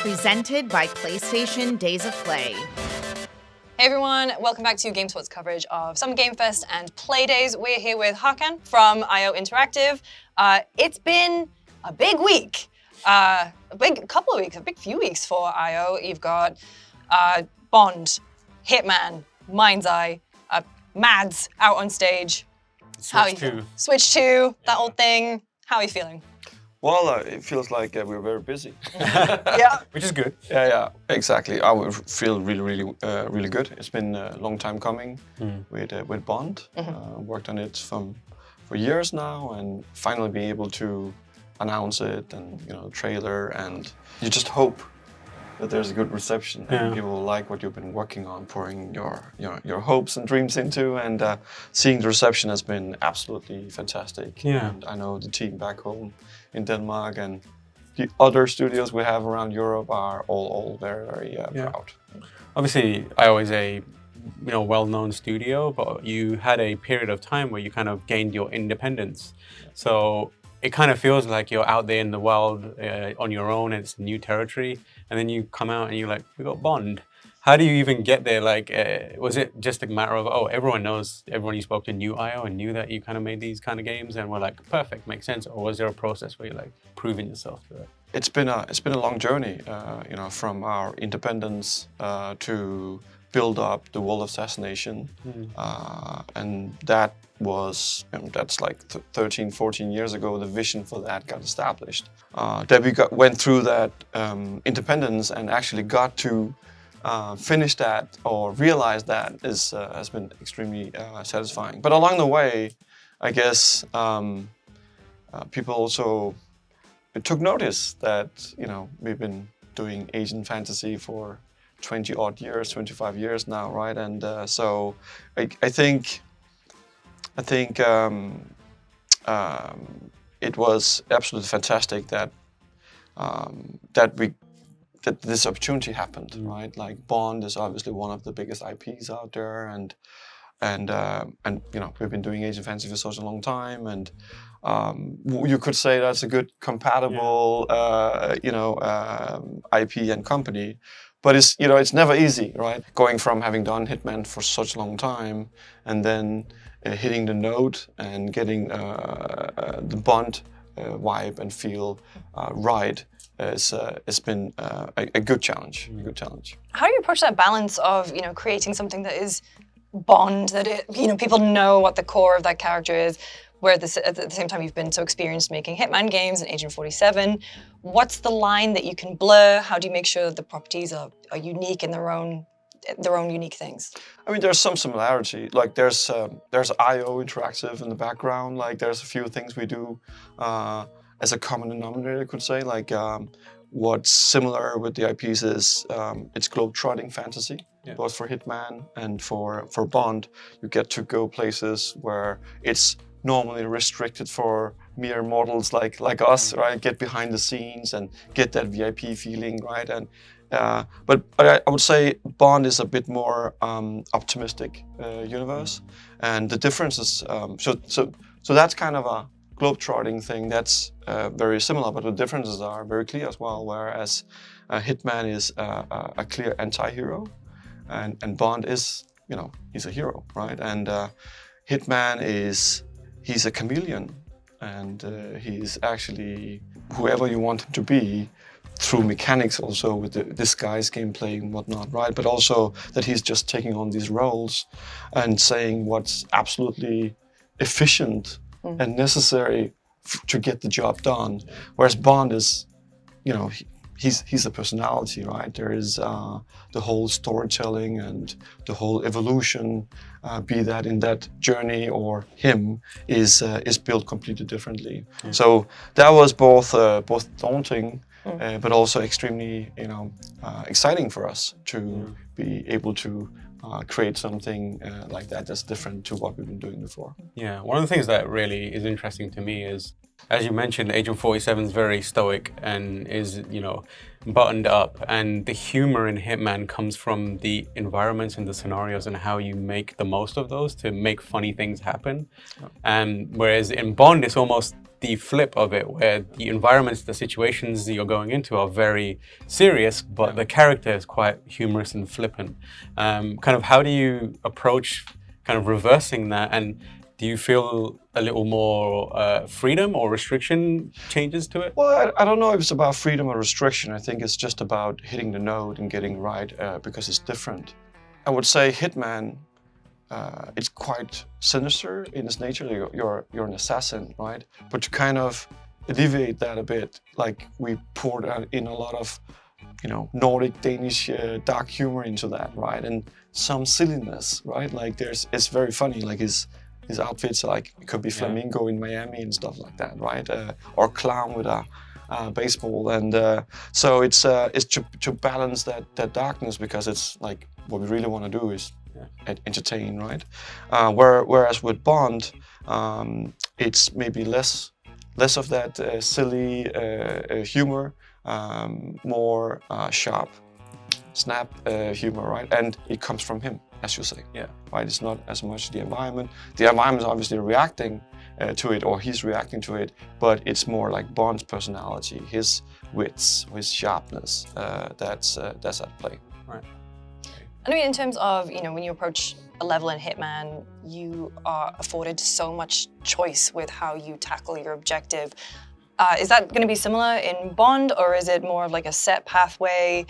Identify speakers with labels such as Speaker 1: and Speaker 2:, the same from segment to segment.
Speaker 1: presented by PlayStation Days of Play.
Speaker 2: Hey everyone, welcome back to GameSpot's coverage of Summer Game Fest and Playdays. We're here with Hakan from IO Interactive. It's been a big week, a big few weeks for IO. You've got Bond, Hitman, Mind's Eye, Mads out on stage. Switch 2, that old thing. How are you feeling?
Speaker 3: Well, it feels like we're very busy.
Speaker 2: Yeah.
Speaker 4: Which is good.
Speaker 3: Yeah, exactly. I would feel really good. It's been a long time coming with Bond. Worked on it for years now, and finally be able to announce it and trailer, and you just hope that there's a good reception and people like what you've been working on, pouring your hopes and dreams into, and seeing the reception has been absolutely fantastic.
Speaker 4: Yeah.
Speaker 3: And I know the team back home in Denmark and the other studios we have around Europe are all very proud.
Speaker 4: Obviously, IO is a well-known studio, but you had a period of time where you kind of gained your independence. So it kind of feels like you're out there in the world on your own, and it's new territory. And then you come out and you're like, we got Bond. How do you even get there? Like, was it just a matter of, everyone you spoke to knew IO and knew that you kind of made these kind of games and were like, perfect, makes sense? Or was there a process where you're like proving yourself to it?
Speaker 3: It's been a long journey, from our independence to build up the World of Assassination, and that was that's like 13, 14 years ago. The vision for that got established. That we went through that independence and actually got to finish that or realize that has been extremely satisfying. But along the way, I guess people also took notice that we've been doing Asian fantasy for 20 odd years, 25 years now, right? And so I think it was absolutely fantastic that this opportunity happened, right? Like Bond is obviously one of the biggest IPs out there, and we've been doing Asian fantasy for such a long time, and you could say that's a good compatible IP and company. But it's never easy, right? Going from having done Hitman for such a long time and then hitting the note and getting the Bond vibe and feel right it's been a good challenge.
Speaker 2: How do you approach that balance of creating something that is Bond, that people know what the core of that character is, where at the same time you've been so experienced making Hitman games and Agent 47. What's the line that you can blur? How do you make sure that the properties are unique in their own unique things?
Speaker 3: I mean, there's some similarity. Like there's IO Interactive in the background. Like there's a few things we do as a common denominator, I could say. Like what's similar with the IPs is it's globe-trotting fantasy. Yeah. Both for Hitman and for Bond, you get to go places where it's normally restricted for mere mortals like us, right? Get behind the scenes and get that VIP feeling, right? And but I would say Bond is a bit more optimistic universe, and the difference is so that's kind of a globe-trotting thing that's very similar, but the differences are very clear as well. Whereas Hitman is a clear anti-hero, and Bond is he's a hero, right? And Hitman he's a chameleon, and he's actually whoever you want him to be through mechanics also with the disguise gameplay and whatnot, right? But also that he's just taking on these roles and saying what's absolutely efficient and necessary to get the job done. Whereas Bond is, he's a personality, right? There is the whole storytelling and the whole evolution, be that in that journey or him, is built completely differently. So that was both daunting, but also extremely, exciting for us to be able to create something like that's different to what we've been doing before.
Speaker 4: Yeah, one of the things that really is interesting to me is, as you mentioned, Agent 47 is very stoic and is, buttoned up, and the humor in Hitman comes from the environments and the scenarios and how you make the most of those to make funny things happen. And whereas in Bond, it's almost the flip of it, where the environments, the situations that you're going into are very serious, but the character is quite humorous and flippant. Kind of how do you approach kind of reversing that, and do you feel a little more freedom or restriction changes to it?
Speaker 3: Well, I don't know if it's about freedom or restriction. I think it's just about hitting the note and getting right because it's different. I would say Hitman, it's quite sinister in its nature. You're an assassin, right? But to kind of alleviate that a bit, like we poured in a lot of, Nordic, Danish, dark humor into that, right? And some silliness, right? Like it's very funny. Like his outfits, like it could be flamingo in Miami and stuff like that, right? Or clown with a baseball, and so it's to balance that darkness, because it's like what we really want to do is entertain, right? Whereas with Bond, it's maybe less of that silly humor, more sharp, snap humor, right? And it comes from him, as you say.
Speaker 4: Yeah.
Speaker 3: Right. It's not as much the environment. The environment is obviously reacting to it, or he's reacting to it, but it's more like Bond's personality, his wits, his sharpness. That's at play.
Speaker 4: Right.
Speaker 2: I mean, in terms of, when you approach a level in Hitman, you are afforded so much choice with how you tackle your objective. Is that going to be similar in Bond, or is it more of like a set pathway?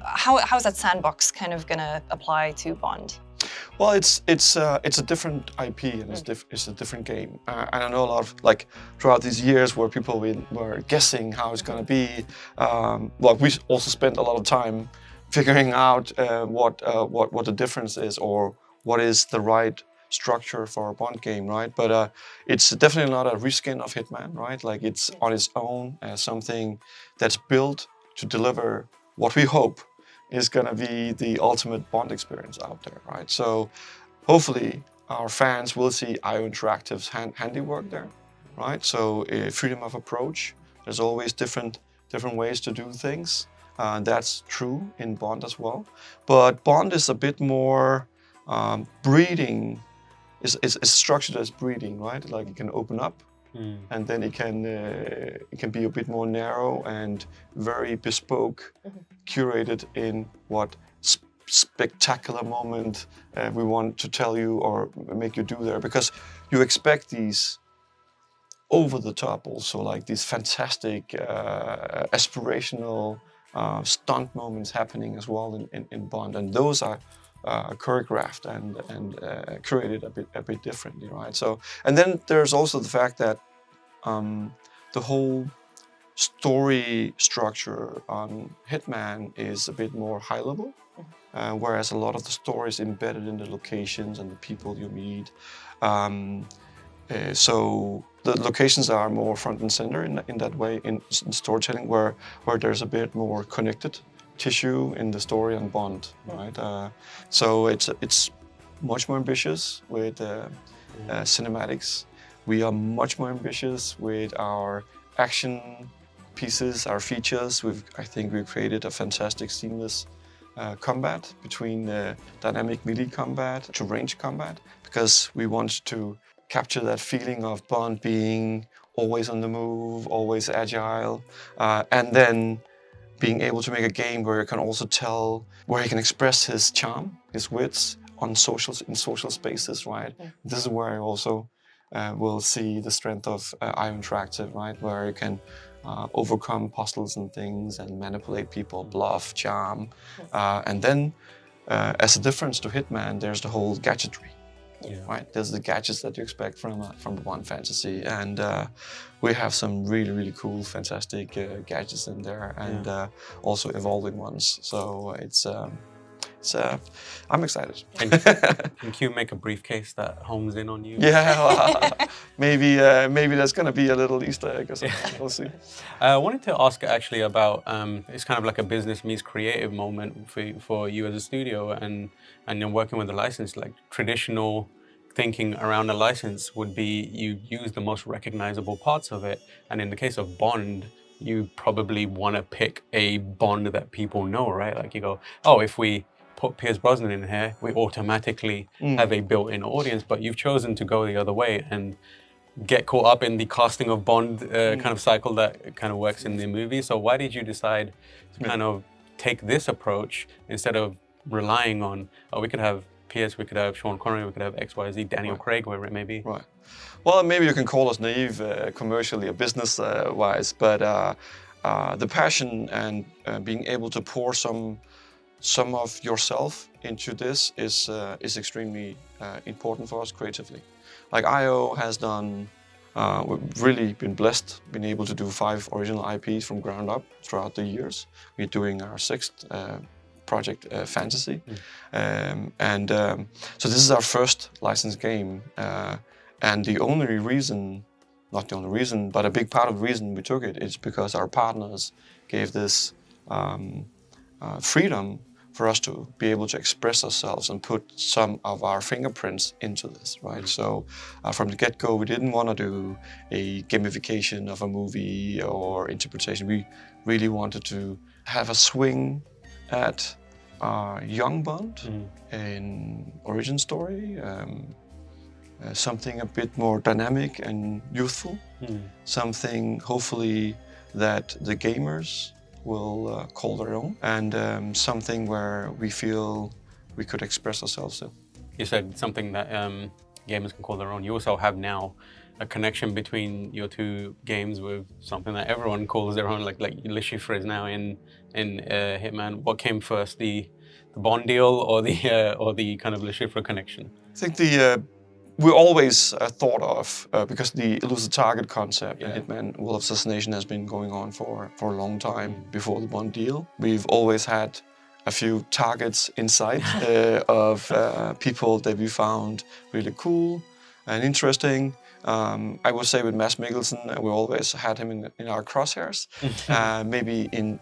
Speaker 2: How is that sandbox kind of going to apply to Bond?
Speaker 3: Well, it's a different IP, and it's a different game. And I know a lot of, like, throughout these years where people were guessing how it's going to be. We also spent a lot of time figuring out what the difference is, or what is the right structure for a Bond game, right? But it's definitely not a reskin of Hitman, right? Like, it's on its own, something that's built to deliver what we hope is going to be the ultimate Bond experience out there, right? So hopefully our fans will see IO Interactive's handiwork there, right? So freedom of approach. There's always different ways to do things. That's true in Bond as well. But Bond is a bit more breeding. Is structured as breeding, right? Like, it can open up, and then it can be a bit more narrow and very bespoke, curated in what spectacular moment we want to tell you or make you do there, because you expect these over the top, also like these fantastic aspirational stunt moments happening as well in Bond, and those are choreographed and curated a bit differently, right? So, and then there's also the fact that the whole story structure on Hitman is a bit more high level, whereas a lot of the story is embedded in the locations and the people you meet. So the locations are more front and center in that way in storytelling, where there's a bit more connected tissue in the story on Bond, right? So it's much more ambitious with cinematics. We are much more ambitious with our action pieces, our features. I think we've created a fantastic seamless combat between dynamic melee combat to range combat, because we want to capture that feeling of Bond being always on the move, always agile, and then being able to make a game where you can also tell, where he can express his charm, his wits in social spaces, right? This is where I also will see the strength of IO Interactive, right? Where you can overcome puzzles and things and manipulate people, bluff, charm. And then, as a difference to Hitman, there's the whole gadgetry. Right, there's the gadgets that you expect from Bond fantasy, and we have some really cool, fantastic gadgets in there, and also evolving ones. So I'm excited.
Speaker 4: Can Q make a briefcase that homes in on you?
Speaker 3: Yeah, maybe that's gonna be a little Easter egg or something. We'll see.
Speaker 4: I wanted to ask actually about it's kind of like a business meets creative moment for you as a studio, and you're working with a license. Like, traditional thinking around a license would be you use the most recognizable parts of it, and in the case of Bond, you probably want to pick a Bond that people know, right? Like, you go, oh, if we put Pierce Brosnan in here, we automatically have a built-in audience, but you've chosen to go the other way and get caught up in the casting of Bond kind of cycle that kind of works in the movie. So why did you decide to kind of take this approach instead of relying on, oh, we could have Pierce, we could have Sean Connery, we could have XYZ, Daniel Craig, wherever it may be?
Speaker 3: Right. Well, maybe you can call us naive commercially or business-wise, but the passion and being able to pour some of yourself into this is extremely important for us creatively. Like IO has done, we've really been blessed, been able to do 5 original IPs from ground up throughout the years. We're doing our 6th project, Fantasy. So this is our first licensed game. And the only reason, not the only reason, but a big part of the reason we took it is because our partners gave this freedom for us to be able to express ourselves and put some of our fingerprints into this, right? So from the get-go, we didn't want to do a gamification of a movie or interpretation. We really wanted to have a swing at young Bond in origin story, something a bit more dynamic and youthful, something hopefully that the gamers will call their own, and something where we feel we could express ourselves in.
Speaker 4: You said something that gamers can call their own. You also have now a connection between your 2 games with something that everyone calls their own, like Le Chiffre is now in Hitman. What came first, the Bond deal or the kind of Le Chiffre connection?
Speaker 3: I think we always thought of, because the elusive target concept in Hitman, Will of Assassination has been going on for a long time before the Bond deal. We've always had a few targets in sight of people that we found really cool and interesting. I would say with Mads Mikkelsen, we always had him in our crosshairs, maybe in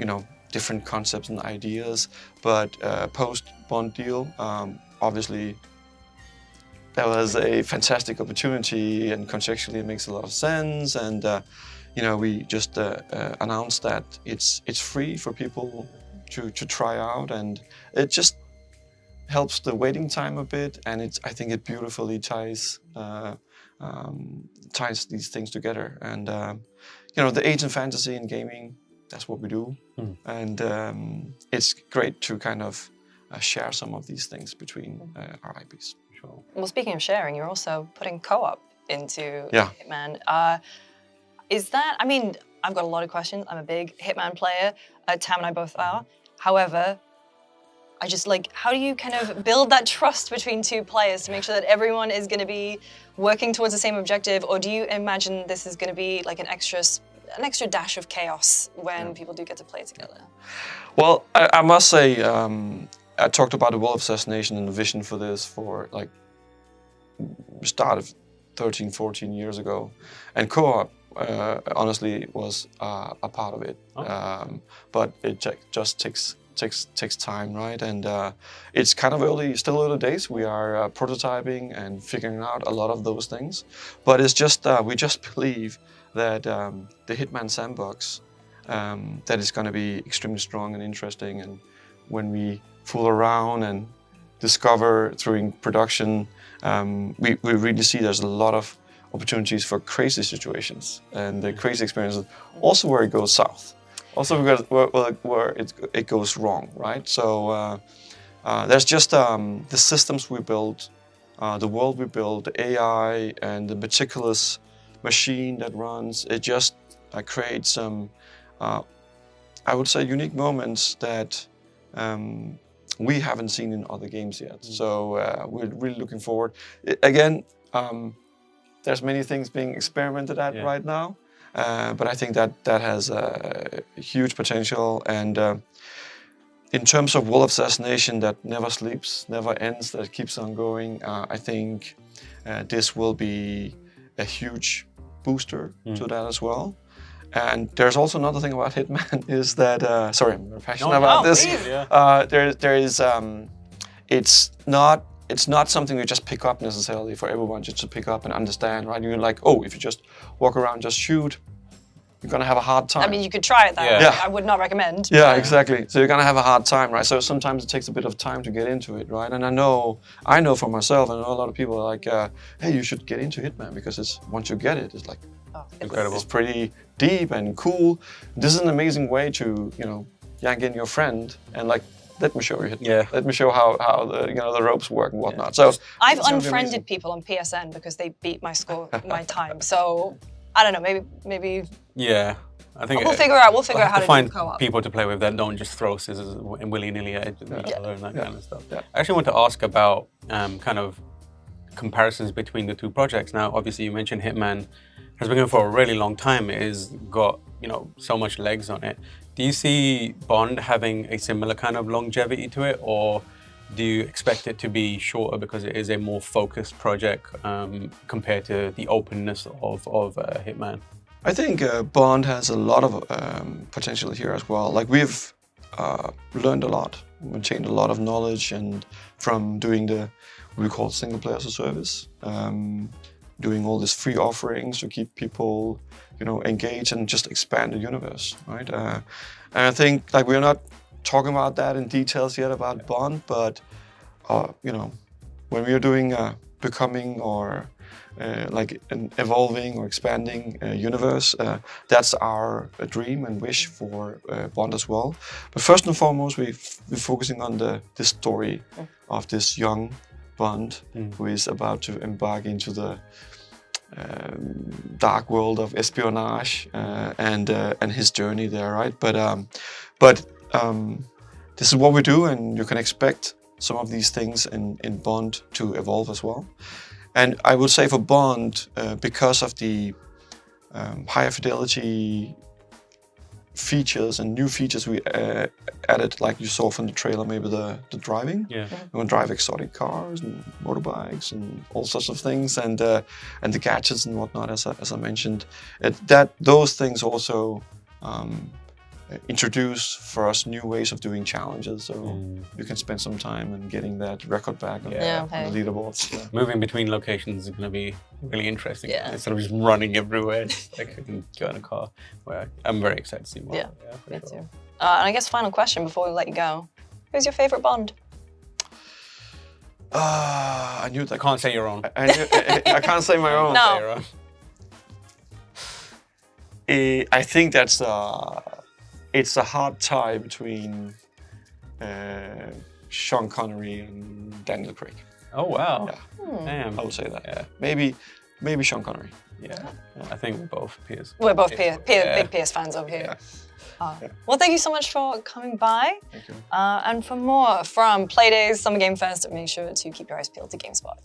Speaker 3: different concepts and ideas. But post-Bond deal, obviously, that was a fantastic opportunity, and contextually it makes a lot of sense. And we just announced that it's free for people to try out, and it just helps the waiting time a bit. And I think it beautifully ties these things together. And the age of fantasy in gaming, that's what we do, and it's great to kind of share some of these things between our IPs.
Speaker 4: Sure.
Speaker 2: Well, speaking of sharing, you're also putting co-op into Hitman. Is that, I mean, I've got a lot of questions. I'm a big Hitman player. Tam and I both are. However, I just how do you kind of build that trust between 2 players to make sure that everyone is going to be working towards the same objective? Or do you imagine this is going to be like an extra dash of chaos when people do get to play together?
Speaker 3: Well, I must say, I talked about the Will of Assassination and the vision for this for start of 13, 14 years ago. And co-op, honestly, was a part of it. But it just takes time, right? And it's kind of still early days. We are prototyping and figuring out a lot of those things. But it's just, we just believe that the Hitman sandbox, that is going to be extremely strong and interesting. And when we fool around and discover during production, we really see there's a lot of opportunities for crazy situations, and the crazy experiences also where it goes south, also where it goes wrong, right? So there's just the systems we build, the world we build, the AI, and the meticulous machine that runs. It just creates some, I would say, unique moments that we haven't seen in other games yet. So we're really looking forward. Again, there's many things being experimented at right now, but I think that has a huge potential. And in terms of Will of Assassination that never sleeps, never ends, that keeps on going, I think this will be a huge booster to that as well. And there's also another thing about Hitman is that, sorry, I'm very passionate about this. There is, it's not something you just pick up necessarily for everyone just to pick up and understand, right? You're like, oh, if you just walk around, just shoot, you're gonna have a hard time.
Speaker 2: I mean, you could try it though.
Speaker 4: Yeah.
Speaker 3: Yeah.
Speaker 2: I would not recommend.
Speaker 3: Yeah, exactly. So you're gonna have a hard time, right? So sometimes it takes a bit of time to get into it, right? And I know for myself, I know a lot of people are like, hey, you should get into Hitman because once you get it, it's like
Speaker 4: Incredible.
Speaker 3: it's pretty deep and cool. This is an amazing way to, yank in your friend and like, let me show you Hitman.
Speaker 4: Yeah.
Speaker 3: Let me show how the ropes work and whatnot. So
Speaker 2: I've
Speaker 3: it's gonna be
Speaker 2: unfriended
Speaker 3: amazing.
Speaker 2: people on PSN because they beat my score, my time. So I don't know. Maybe
Speaker 4: Yeah, I think
Speaker 2: we'll figure out. We'll figure out how
Speaker 4: to
Speaker 2: to
Speaker 4: find
Speaker 2: do co-op.
Speaker 4: people to play with that don't just throw scissors willy-nilly at each other and that kind of stuff.
Speaker 3: Yeah.
Speaker 4: I actually want to ask about kind of comparisons between the two projects. Now, obviously, you mentioned Hitman has been going for a really long time. It has got so much legs on it. Do you see Bond having a similar kind of longevity to it, or do you expect it to be shorter because it is a more focused project compared to the openness of Hitman?
Speaker 3: I think Bond has a lot of potential here as well. Like we've learned a lot, we gained a lot of knowledge, and from doing what we call single player as a service, doing all these free offerings to keep people, engaged and just expand the universe, right? And I think like we're not talking about that in details yet about Bond, but when we are doing becoming or like an evolving or expanding universe, that's our dream and wish for Bond as well. But first and foremost, we're focusing on the story of this young Bond who is about to embark into the dark world of espionage and his journey there, right? But this is what we do, and you can expect some of these things in Bond to evolve as well. And I would say for Bond, because of the higher fidelity features and new features we added, like you saw from the trailer, maybe the driving.
Speaker 4: Yeah.
Speaker 3: You can drive exotic cars and motorbikes and all sorts of things, and the gadgets and whatnot, as I mentioned. Those things also introduce for us new ways of doing challenges, so you can spend some time and getting that record back on, on the leaderboards. Yeah.
Speaker 4: Moving between locations is going to be really interesting.
Speaker 2: Yeah.
Speaker 4: Instead of just running everywhere, like I can go in a car. Well, I'm very excited to see more.
Speaker 2: Yeah,
Speaker 4: for
Speaker 2: me
Speaker 4: sure.
Speaker 2: too. And I guess final question before we let you go: who's your favorite Bond?
Speaker 3: I knew that.
Speaker 4: I can't say your own.
Speaker 3: I can't say my own.
Speaker 2: No.
Speaker 4: Say your own.
Speaker 3: I think it's a hard tie between Sean Connery and Daniel Craig.
Speaker 4: Oh wow.
Speaker 3: Yeah.
Speaker 4: Damn.
Speaker 3: I would say that.
Speaker 4: Yeah.
Speaker 3: Maybe Sean Connery.
Speaker 4: Yeah. I think we're both peers.
Speaker 2: We're both
Speaker 4: Yeah.
Speaker 2: big PS fans over here. Well, thank you so much for coming by.
Speaker 3: Thank you.
Speaker 2: And for more from Playdays Summer Game Fest, make sure to keep your eyes peeled to GameSpot.